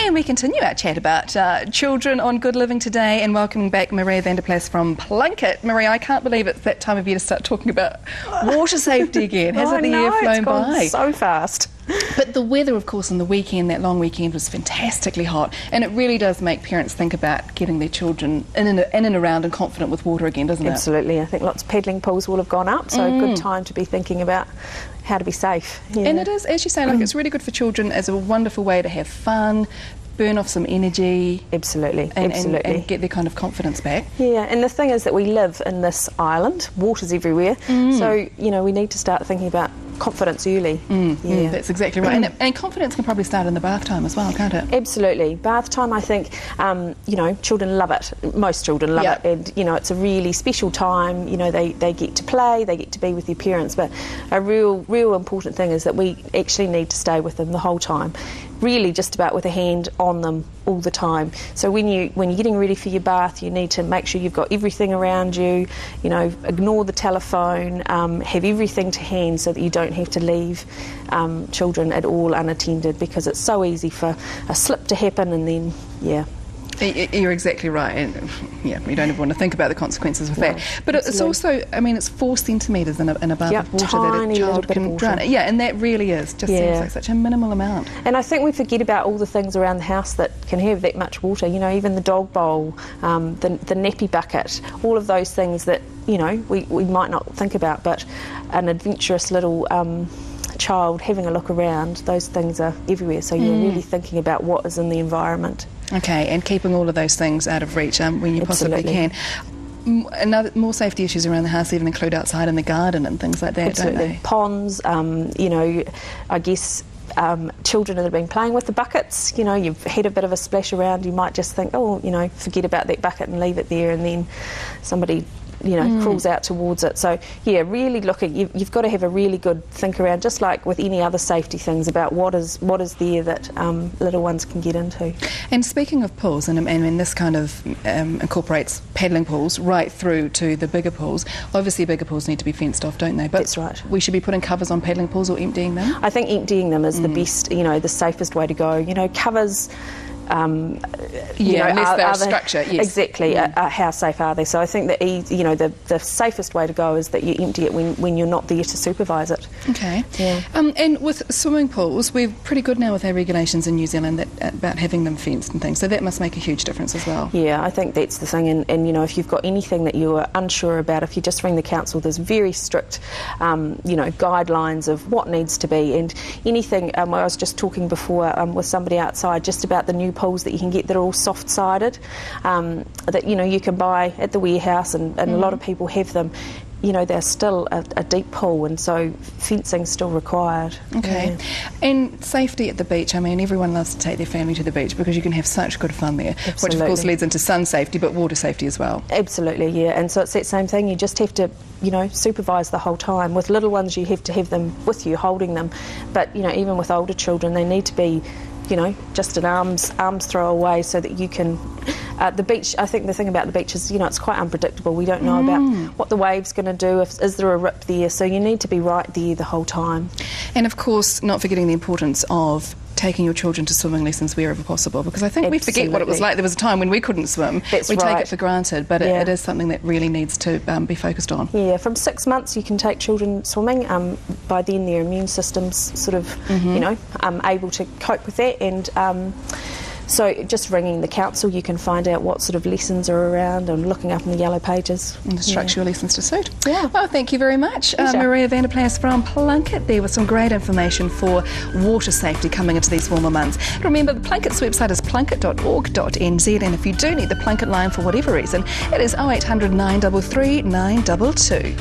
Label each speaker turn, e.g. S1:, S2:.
S1: And we continue our chat about children on Good Living today, and welcoming back Maria van der Plas from Plunket. Maria, I can't believe it's that time of year to start talking about water safety again. Hasn't the year flown by?
S2: So fast.
S1: But the weather, of course, on the weekend, that long weekend, was fantastically hot, and it really does make parents think about getting their children in and around and confident with water again, doesn't it?
S2: Absolutely. I think lots of paddling pools will have gone up, so a good time to be thinking about how to be safe. Yeah.
S1: And it is, as you say, like it's really good for children as a wonderful way to have fun, burn off some energy.
S2: Absolutely,
S1: and get their kind of confidence back.
S2: Yeah, and the thing is that we live in this island, water's everywhere, so, you know, we need to start thinking about confidence early. Yeah.
S1: That's exactly right. And confidence can probably start in the bath time as well, can't it?
S2: Absolutely. Bath time, I think, you know, children love it. Most children love it. And, you know, it's a really special time. You know, they get to play, they get to be with their parents. But a real important thing is that we actually need to stay with them the whole time. Really just about with a hand on them all the time. So when you're getting ready for your bath, you need to make sure you've got everything around you, you know, ignore the telephone, have everything to hand so that you don't have to leave children at all unattended, because it's so easy for a slip to happen and then, yeah.
S1: You're exactly right, and yeah, we don't ever want to think about the consequences of that. But it's also, I mean, it's 4 centimetres in a bath of water that a child can drown. Yeah, and that really seems like such a minimal amount.
S2: And I think we forget about all the things around the house that can have that much water. You know, even the dog bowl, the nappy bucket, all of those things that, you know, we might not think about, but an adventurous little child having a look around, those things are everywhere. So you're really thinking about what is in the environment.
S1: Okay, and keeping all of those things out of reach when you possibly can. More safety issues around the house even include outside in the garden and things like that, don't they?
S2: Ponds, you know, I guess children that have been playing with the buckets, you know, you've had a bit of a splash around, you might just think, oh, you know, forget about that bucket and leave it there, and then somebody, you know, crawls out towards it. So, yeah, really looking, you've got to have a really good think around, just like with any other safety things, about what is there that little ones can get into.
S1: And speaking of pools, and this kind of incorporates paddling pools right through to the bigger pools. Obviously, bigger pools need to be fenced off, don't they? But
S2: that's right.
S1: We should be putting covers on paddling pools or emptying them?
S2: I think emptying them is the best, you know, the safest way to go. You know, covers...
S1: unless they're a structure, yes.
S2: Exactly, how safe are they? So I think that, you know, the safest way to go is that you empty it when you're not there to supervise it.
S1: Okay.
S2: Yeah.
S1: And with swimming pools, we're pretty good now with our regulations in New Zealand about having them fenced and things, so that must make a huge difference as well.
S2: Yeah, I think that's the thing, and you know, if you've got anything that you are unsure about, if you just ring the council, there's very strict, you know, guidelines of what needs to be, and anything, I was just talking before with somebody outside just about the new pools that you can get that are all soft-sided, that, you know, you can buy at the warehouse, and a lot of people have them. You know, they're still a deep pool, and so fencing's still required.
S1: Okay. Yeah. And safety at the beach, I mean, everyone loves to take their family to the beach because you can have such good fun there.
S2: Absolutely.
S1: Which of course leads into sun safety, but water safety as well.
S2: Absolutely, yeah, and so it's that same thing, you just have to, you know, supervise the whole time. With little ones, you have to have them with you, holding them, but, you know, even with older children, they need to be, you know, just an arm's throw away, so that you can... the beach, I think the thing about the beach is, you know, it's quite unpredictable. We don't know about what the wave's going to do, is there a rip there, so you need to be right there the whole time.
S1: And of course, not forgetting the importance of taking your children to swimming lessons wherever possible, because I think we forget what it was like. There was a time when we couldn't swim. We take it for granted, but it is something that really needs to be focused on.
S2: Yeah, from 6 months you can take children swimming. By then their immune system's sort of, you know, able to cope with that, and so just ringing the council, you can find out what sort of lessons are around, and looking up in the yellow pages.
S1: And structure your lessons to suit.
S2: Yeah.
S1: Well, thank you very much. Maria van der Plas from Plunket there with some great information for water safety coming into these warmer months. And remember, the Plunket's website is plunket.org.nz, and if you do need the Plunket line for whatever reason, it is 0800 933 922.